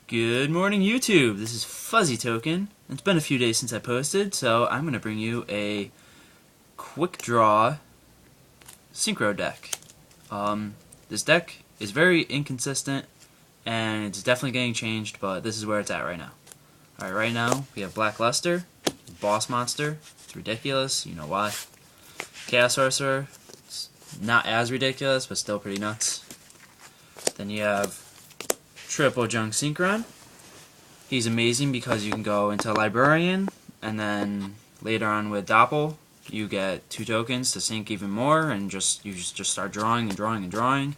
Good morning, YouTube. This is Fuzzy Token. It's been a few days since I posted, so I'm going to bring you a QuickDraw synchro deck. This deck is very inconsistent, and it's definitely getting changed, but this is where it's at right now. Alright, right now we have Black Luster, Boss Monster. It's ridiculous, you know why. Chaos Sorcerer. It's not as ridiculous, but still pretty nuts. Then you have Triple Junk Synchron. He's amazing because you can go into Librarian, and then later on with Doppel, you get 2 tokens to sync even more, and you just start drawing and drawing and drawing,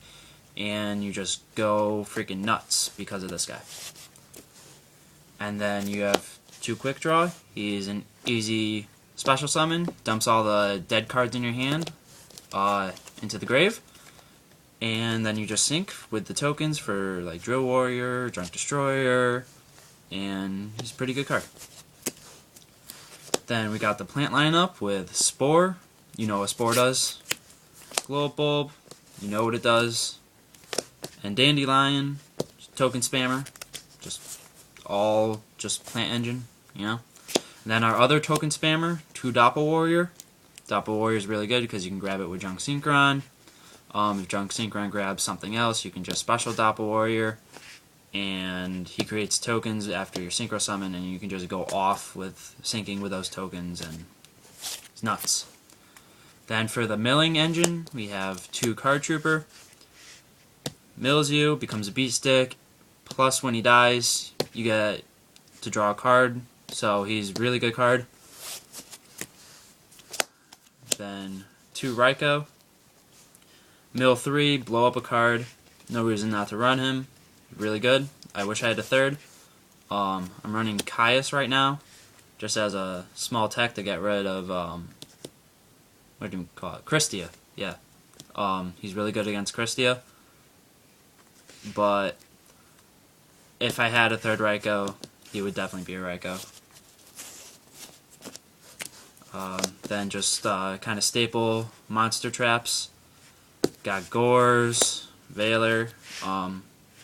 and you just go freaking nuts because of this guy. And then you have 2 QuickDraw. He's an easy special summon, dumps all the dead cards in your hand into the grave. And then you just sync with the tokens for like Drill Warrior, Drunk Destroyer, and he's a pretty good card. Then we got the plant lineup with Spore. You know what Spore does. Glow Bulb, you know what it does. And Dandelion, token spammer, just plant engine, you know. And then our other token spammer, 2 Doppel Warrior. Doppel Warrior is really good because you can grab it with Junk Synchron. If Junk Synchron grabs something else, you can just special Doppel Warrior, and he creates tokens after your Synchro Summon, and you can just go off with syncing with those tokens, and it's nuts. Then for the milling engine, we have 2 Card Trooper. Mills you, becomes a beat stick, plus when he dies, you get to draw a card, so he's a really good card. Then 2 Raikou. Mill 3, blow up a card. No reason not to run him. Really good. I wish I had a 3rd. I'm running Caius right now, just as a small tech to get rid of, what do you call it? Christia. Yeah. He's really good against Christia. But if I had a 3rd Raikou, he would definitely be a Raikou. Then just kind of staple monster traps. Got Gores, Valor.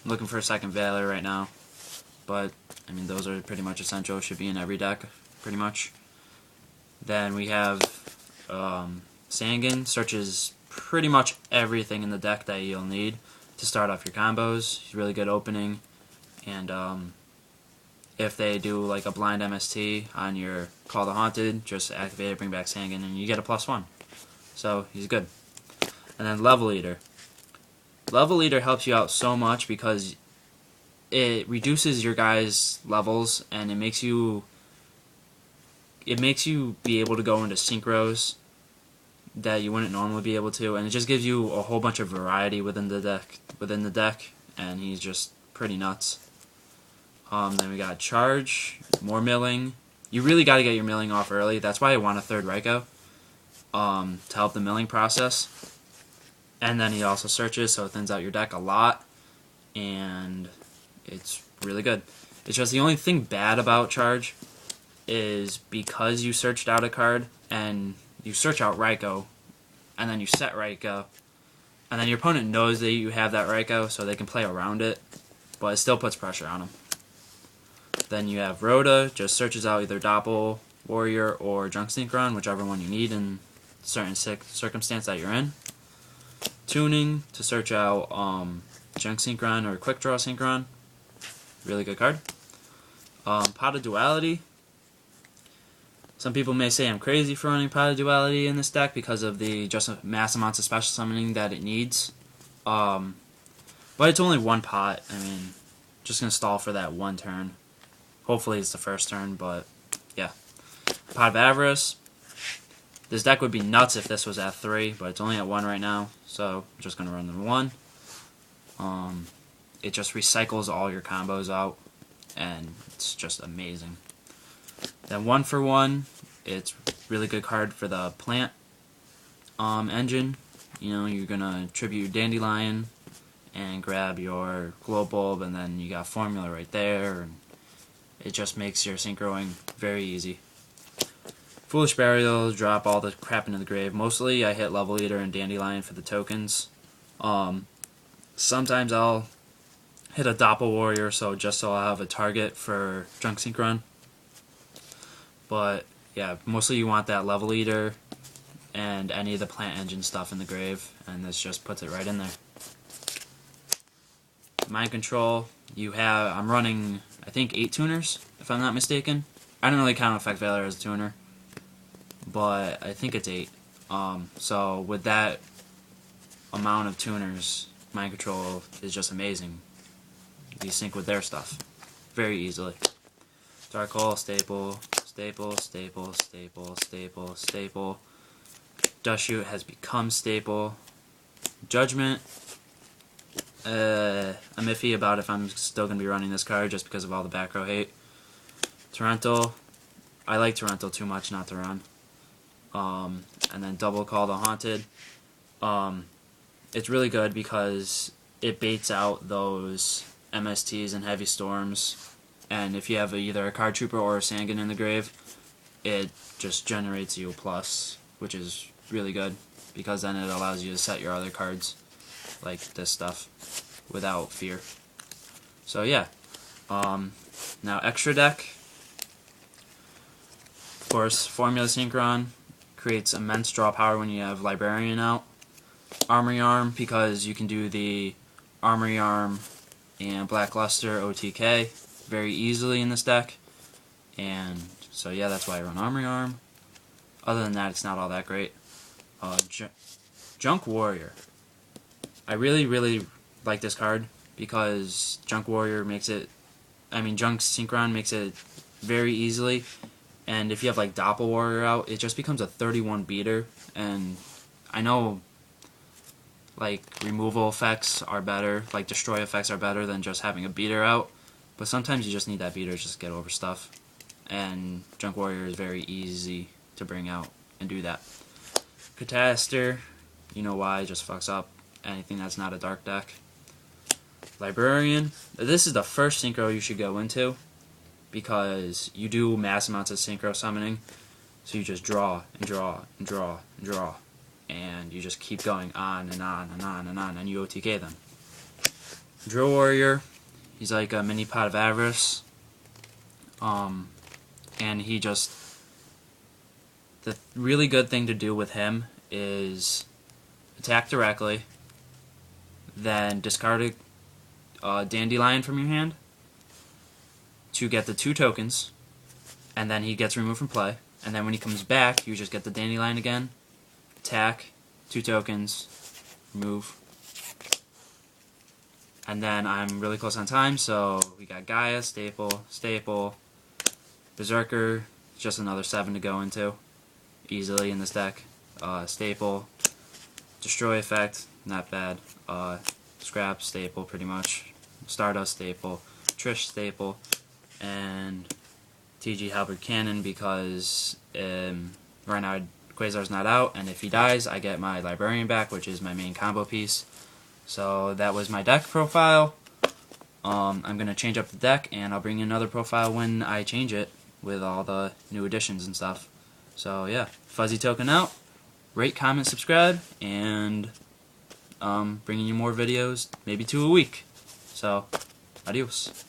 Looking for a 2nd Valor right now, but I mean those are pretty much essential. Should be in every deck, pretty much. Then we have Sangan. Searches pretty much everything in the deck that you'll need to start off your combos. He's really good opening, and if they do like a blind MST on your Call the Haunted, just activate it, bring back Sangan, and you get a +1. So he's good. And then Level Eater. Level Eater helps you out so much because it reduces your guys' levels, and it makes you be able to go into synchros that you wouldn't normally be able to, and it just gives you a whole bunch of variety within the deck, and he's just pretty nuts. Then we got Charge, more milling. You really got to get your milling off early. That's why I want a 3rd Raikou to help the milling process. And then he also searches, so it thins out your deck a lot, and it's really good. It's just the only thing bad about Charge is because you searched out a card, and you search out Raikou, and then you set Raikou, and then your opponent knows that you have that Raikou, so they can play around it, but it still puts pressure on them. Then you have Rhoda, just searches out either Doppel Warrior or Junk Synchron, whichever one you need in certain circumstance that you're in. Tuning to search out Junk Synchron or QuickDraw Synchron. Really good card. Pot of Duality. Some people may say I'm crazy for running Pot of Duality in this deck because of the just mass amounts of special summoning that it needs. But it's only 1 pot. I mean, just going to stall for that 1 turn. Hopefully it's the 1st turn, but yeah. Pot of Avarice. This deck would be nuts if this was at 3, but it's only at 1 right now, so I'm just going to run the 1. It just recycles all your combos out, and it's just amazing. Then 1 for 1, it's really good card for the plant engine. You know, you're going to tribute Dandelion and grab your Glow Bulb, and then you got Formula right there, and it just makes your synchroing very easy. Foolish Burial, drop all the crap into the grave. Mostly I hit Level Eater and Dandelion for the tokens. Sometimes I'll hit a Doppel Warrior, so just so I'll have a target for Junk Synchron. But yeah, mostly you want that level eater and any of the plant engine stuff in the grave, and this just puts it right in there. Mind control, I'm running, I think, 8 tuners, if I'm not mistaken. I don't really count Effect Veiler as a tuner, but I think it's 8. So with that amount of tuners, mind control is just amazing. You sync with their stuff very easily. Dark Hole, staple, staple, staple, staple, staple, staple. Dust Shoot has become staple. Judgment, I'm iffy about if I'm still going to be running this card just because of all the back row hate. Torrential, I like Torrential too much not to run. And then Double Call the Haunted. It's really good because it baits out those MSTs and Heavy Storms, and if you have either a Card Trooper or a Sangan in the grave, it just generates you a plus, which is really good because then it allows you to set your other cards like this stuff without fear. So yeah, now extra deck. Of course, Formula Synchron creates immense draw power when you have Librarian out. Armory Arm, because you can do the Armory Arm and Blackluster OTK very easily in this deck. And so yeah, that's why I run Armory Arm. Other than that, it's not all that great. Junk Warrior. I really like this card because Junk Warrior makes it, Junk Synchron makes it very easily. And if you have like Doppel Warrior out, it just becomes a 31 beater. And I know like removal effects are better, like destroy effects are better than just having a beater out. But sometimes you just need that beater to just get over stuff. And Junk Warrior is very easy to bring out and do that. Cataster, you know why, just fucks up anything that's not a dark deck. Librarian, this is the first synchro you should go into because you do mass amounts of synchro summoning, so you just draw and draw and draw and draw, and you just keep going on and on and on and on, and you OTK them. Drill Warrior, he's like a mini Pot of Avarice, and he just, the really good thing to do with him is attack directly, then discard a Dandelion from your hand to get the 2 tokens, and then he gets removed from play, and then when he comes back, you just get the Dandelion again, attack, 2 tokens, remove. And then I'm really close on time, so we got Gaia, staple, staple, Berserker, just another 7 to go into easily in this deck. Staple, destroy effect, not bad. Scrap, staple pretty much. Stardust, staple. Trish, staple. And TG Halberd Cannon because right now Quasar's not out, and if he dies I get my Librarian back, which is my main combo piece. So that was my deck profile. I'm going to change up the deck, and I'll bring you another profile when I change it with all the new additions and stuff. So yeah, Fuzzy Token out. Rate, comment, subscribe, and bringing you more videos, maybe 2 a week. So, adios.